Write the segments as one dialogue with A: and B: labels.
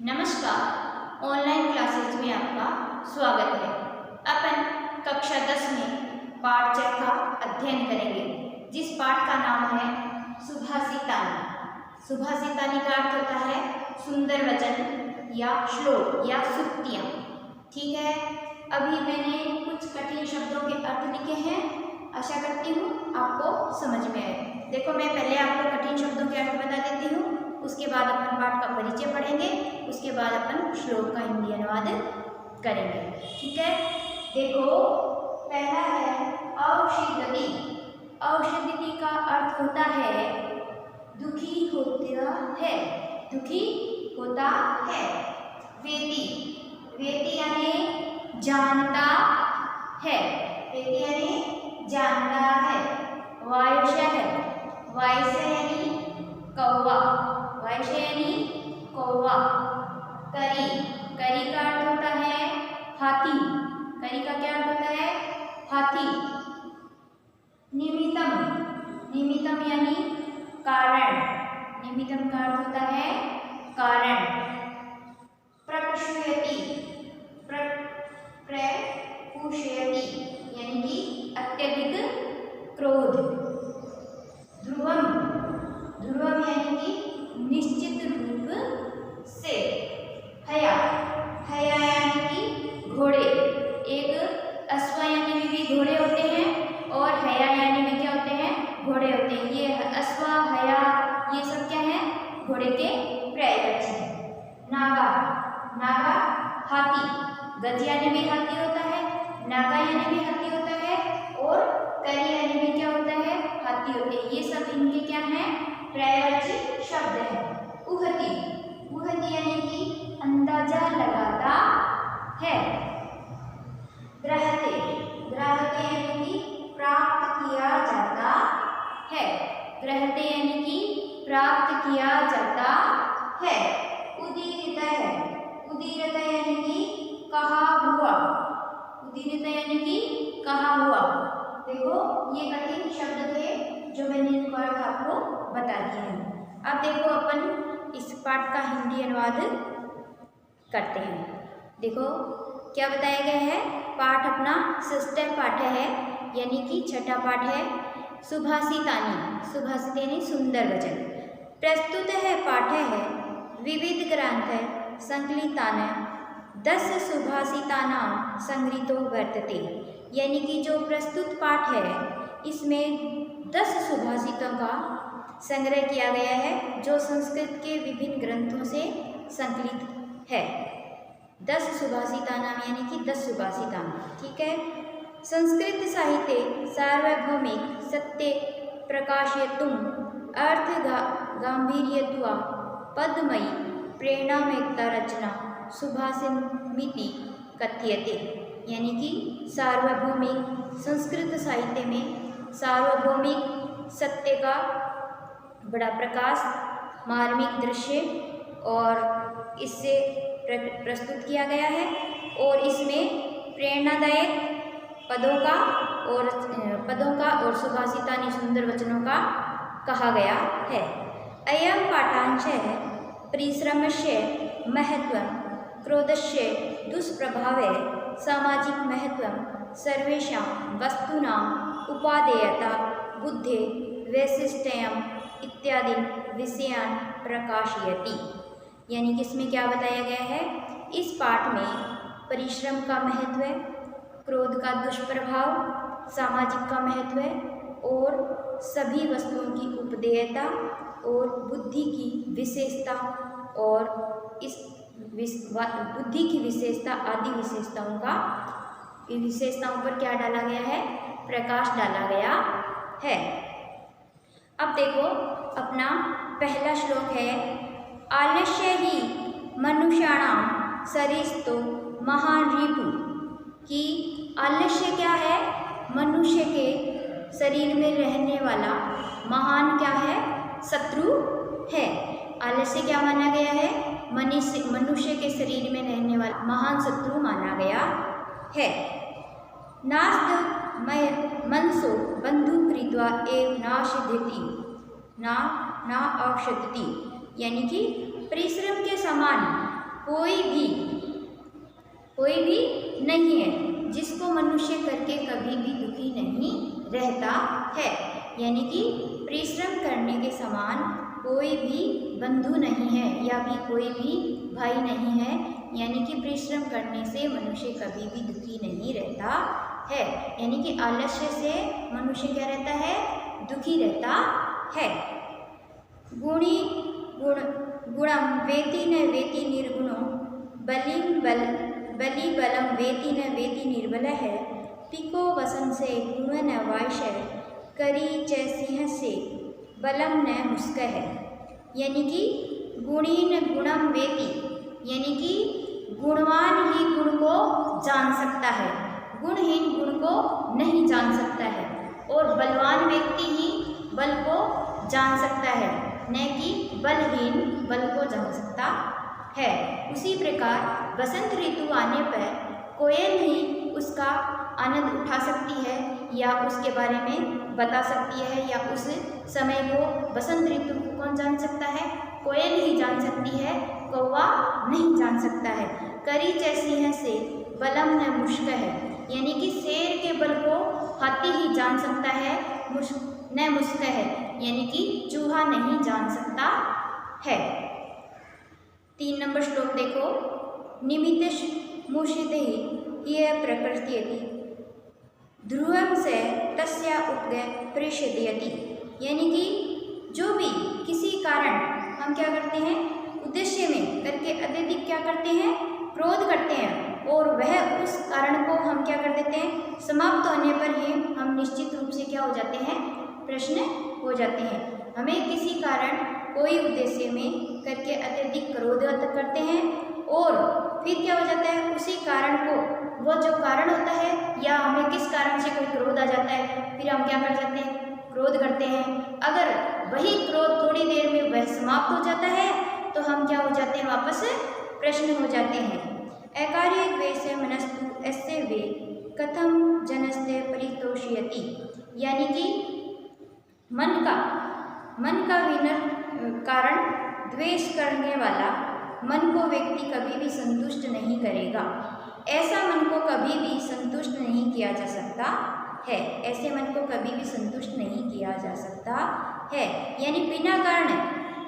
A: नमस्कार, online classes में आपका स्वागत है। अपन कक्षा 10 में पाठ 4 का अध्ययन करेंगे, जिस पाठ का नाम है सुभाषितानी। सुभाषितानी का अर्थ होता है सुंदर वचन या श्लोक या सूक्तियाँ। ठीक है, अभी मैंने कुछ कठिन शब्दों के अर्थ लिखे हैं, आशा करती हूँ आपको समझ में आए। देखो, मैं पहले आपको कठिन शब्दों के अर्थ बता देती हूँ, उसके बाद अपन पाठ का परिचय पढ़ेंगे, उसके बाद अपन श्लोक का हिंदी अनुवाद करेंगे। ठीक है, देखो, पहला है औषधि। औषधि का अर्थ होता है दुखी होता है, दुखी होता है। वेदी, वेदी यानी जानता है, वेदी यानी जानता है। वायुशः, वायुशः यानी कौवा, वायुशः यानी कौवा। करी, करी का अर्थ होता है हाथी, करी का क्या अर्थ होता है? हाथी। निमित्तम, निमित्तम यानी कारण, निमित्तम का अर्थ होता है कारण। प्रकुशयति, प्रकुशयति यानी कि अत्यधिक क्रोध। ध्रुवम, ध्रुवम यानी कि निश्चित रूप से। हया, हया यानी कि घोड़े। एक अश्व यानी में भी घोड़े होते हैं और हया यानी में क्या होते हैं? घोड़े होते हैं। ये अश्व, हया, ये सब क्या है? घोड़े के पर्यायवाची हैं। नागा, नागा हाथी, गज यानी में हाथी होता है, नागा यानी में हाथी होता है और करी यानी में क्या होता है? हाथी होते हैं। ये सब इनके क्या हैं? पर्यायवाची शब्द है। उहति, उहति यानी कि अंदाजा लगाता है। ग्रहते, ग्रहते यानी कि प्राप्त किया जाता है, ग्रहते यानी कि प्राप्त किया जाता है। उदीरित है, उदीरित यानी कि कहा हुआ, उदीरित यानी कि कहा हुआ। देखो, ये कठिन शब्द थे जो मैंने इनको अर्थ आपको बता दिए हैं। अब देखो, अपन इस पाठ का हिंदी अनुवाद करते हैं। देखो क्या बताया गया है। पाठ अपना षष्ठ पाठ है, यानी कि छठा पाठ है। सुभाषितानी, सुभाषित यानी सुंदर वचन। प्रस्तुत है पाठ है विविध ग्रंथ संकलितान 10 सुभाषितानां संग्रहीतो वर्तते। यानी कि जो प्रस्तुत पाठ है इसमें 10 सुभाषितों का संग्रह किया गया है, जो संस्कृत के विभिन्न ग्रंथों से संकलित है। 10 सुभाषितानां यानी कि 10 सुभाषितां। ठीक है। संस्कृत साहित्य सार्वभौमिक सत्य प्रकाशयितुम् अर्थ गांभीर्यत्वा पदमयी प्रेरणामयता रचना सुभाषितमिति कथ्यते। यानी कि सार्वभौमिक संस्कृत साहित्य में सार्वभौमिक सत्य का बड़ा प्रकाश, मार्मिक दृश्य और इससे प्रस्तुत किया गया है और इसमें प्रेरणादायक पदों का और सुभाषितानि सुंदर वचनों का कहा गया है। अयं पाठांशः परिश्रमस्य महत्वं, क्रोधस्य दुष्प्रभावे, सामाजिक महत्वं, सर्वेषां वस्तूनां उपादेयता, बुद्धे वैशिष्ट्यम् इत्यादि विषयान् प्रकाशयति। यानी कि इसमें क्या बताया गया है। इस पाठ में परिश्रम का महत्व, क्रोध का दुष्प्रभाव, सामाजिक का महत्व और सभी वस्तुओं की उपदेयता और बुद्धि की विशेषता और इस बुद्धि की विशेषता आदि विशेषताओं पर क्या डाला गया है? प्रकाश डाला गया है। अब देखो, अपना पहला श्लोक है आलस्य ही मनुष्याणां शरीरस्थो महान रिपु। कि आलस्य क्या है? मनुष्य के शरीर में रहने वाला महान क्या है? शत्रु है। आलस्य क्या माना गया है? मनुष्य के शरीर में रहने वाला महान शत्रु माना गया है। नास्त मनसो बंधु कृत्वा एव नाशिध्यति ना औषधति। यानी कि परिश्रम के समान कोई भी नहीं है जिसको मनुष्य करके कभी भी दुखी नहीं रहता है। यानी कि परिश्रम करने के समान कोई भी बंधु नहीं है या भी कोई भी भाई नहीं है। यानी कि परिश्रम करने से मनुष्य कभी भी दुखी नहीं रहता है। यानी कि आलस्य से मनुष्य क्या रहता है, दुखी रहता है। गुणी गुणम वेति न वेति निर्गुणो बलि बलम वेति न वेति निर्बल है। पिको वसन से गुण न वायशय करी चैसिंह से बलम न मुस्क है। यानी कि गुणीन गुणम वेति, यानी कि गुणवान ही गुण को जान सकता है, गुणहीन गुण को नहीं जान सकता है। और बलवान व्यक्ति ही बल को जान सकता है, न कि बलहीन बल को जान सकता है। उसी प्रकार वसंत ऋतु आने पर कोयल ही उसका आनंद उठा सकती है या उसके बारे में बता सकती है, या उस समय को वसंत ऋतु को कौन जान सकता है, कोयल ही जान सकती है, कौवा नहीं जान सकता है। करी चैसिंह से बलम न मुश्क है, यानी कि शेर के बल को हाथी ही जान सकता है, न मुस्क है, यानी कि चूहा नहीं जान सकता है। 3 नंबर श्लोक देखो। निमित्त मूषित ही यह प्रकृति ध्रुवम से तस्या उपगय परिषदयति। यानी कि जो भी किसी कारण हम क्या करते हैं, उद्देश्य में करके अत्यधिक क्या करते हैं, क्रोध करते हैं, और वह उस कारण को हम क्या कर देते हैं, समाप्त होने पर ही हम निश्चित रूप से क्या हो जाते हैं, प्रश्न हो जाते हैं। हमें किसी कारण कोई उद्देश्य में करके अत्यधिक क्रोध करते हैं और फिर क्या हो जाता है, उसी कारण को, वो जो कारण होता है या हमें किस कारण से कोई क्रोध आ जाता है, फिर हम क्या कर जाते हैं, क्रोध करते हैं। अगर वही क्रोध थोड़ी देर में वह समाप्त हो जाता है तो हम क्या हो जाते हैं, वापस प्रश्न हो जाते हैं। अकार्य द्वेष मनस्तु ऐसे वे कथम जनस्ते परितोषयति। यानी कि मन का विनर कारण द्वेष करने वाला मन को व्यक्ति कभी भी संतुष्ट नहीं करेगा। ऐसा मन को कभी भी संतुष्ट नहीं किया जा सकता है, ऐसे मन को कभी भी संतुष्ट नहीं किया जा सकता है। यानी बिना कारण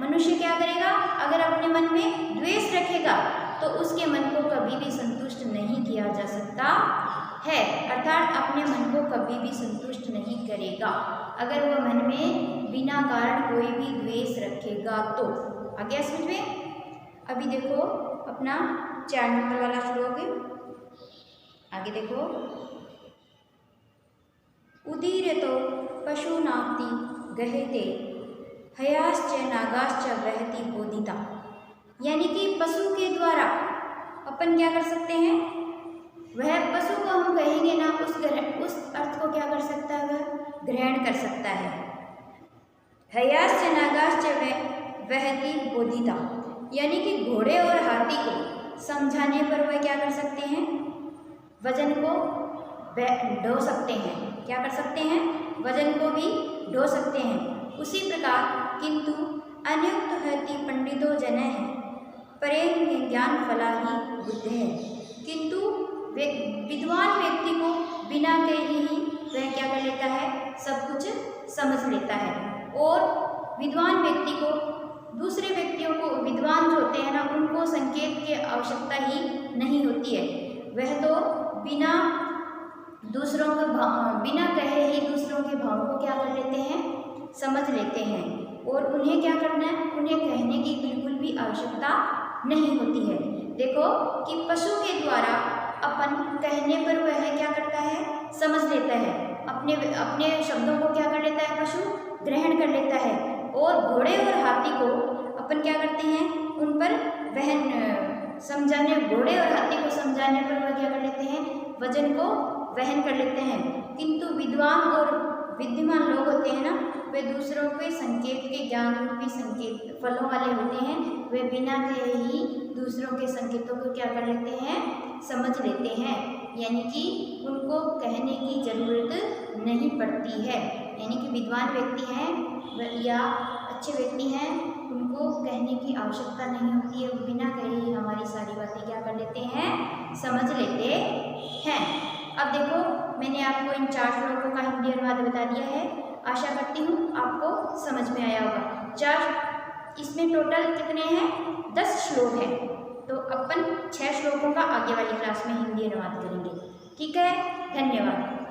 A: मनुष्य क्या करेगा, अगर अपने मन में द्वेष रखेगा तो उसके मन को कभी भी संतुष्ट नहीं किया जा सकता है, अर्थात अपने मन को कभी भी संतुष्ट नहीं करेगा अगर वह मन में बिना कारण कोई भी द्वेष रखेगा तो। आगे समझ में। अभी देखो अपना 4 नंबर वाला श्लोक। आगे देखो। उदीर्यतो पशूनाप्ति गहेते हयाश्च नागाश्च वहति बोधिता। यानी कि पशु के द्वारा अपन क्या कर सकते हैं, वह पशु को हम कहेंगे ना, उस अर्थ को क्या कर सकता है, वह ग्रहण कर सकता है। हयाश्च नागाश्च वहति बोधिता, यानी कि घोड़े और हाथी को समझाने पर वह क्या कर सकते हैं, वजन को ढो सकते हैं। क्या कर सकते हैं, वजन को भी ढो सकते हैं। उसी प्रकार किंतु अनियुक्त हति पंडितो जन है परेम ज्ञान फला ही बुद्ध है। किंतु विद्वान व्यक्ति को बिना कहे ही वह क्या कर लेता है, सब कुछ समझ लेता है। और विद्वान व्यक्ति को दूसरे व्यक्तियों को, विद्वान जो होते हैं ना, उनको संकेत की आवश्यकता ही नहीं होती है। वह तो बिना कहे ही दूसरों के भावों को क्या कर लेते हैं, समझ लेते हैं। और उन्हें क्या करना है, उन्हें कहने की बिल्कुल भी आवश्यकता नहीं होती है। देखो कि पशु के द्वारा अपन कहने पर वह क्या करता है, समझ लेता है। अपने शब्दों को क्या कर लेता है, पशु ग्रहण कर लेता है। और घोड़े और हाथी को अपन क्या करते हैं, उन पर घोड़े और हाथी को समझाने पर वह क्या कर लेते हैं, वजन को वहन कर लेते हैं। किंतु विद्वान और विद्यमान लोग होते हैं ना, वे दूसरों के संकेत के ज्ञान रूपी संकेत फलों वाले होते हैं। वे बिना कहे ही दूसरों के संकेतों को क्या कर लेते हैं, समझ लेते हैं। यानी कि उनको कहने की जरूरत नहीं पड़ती है। यानी कि विद्वान व्यक्ति हैं या अच्छे व्यक्ति हैं उनको कहने की आवश्यकता नहीं होती है, वो बिना कहे ही हमारी सारी बातें क्या कर लेते हैं, समझ लेते हैं। अब देखो मैंने आपको इन 4 श्लोकों का हिंदी अनुवाद बता दिया है। आशा करती हूँ आपको समझ में आया होगा। 4 इसमें टोटल कितने हैं, 10 श्लोक हैं। तो अपन 6 श्लोकों का आगे वाली क्लास में हिंदी अनुवाद करेंगे। ठीक है, धन्यवाद।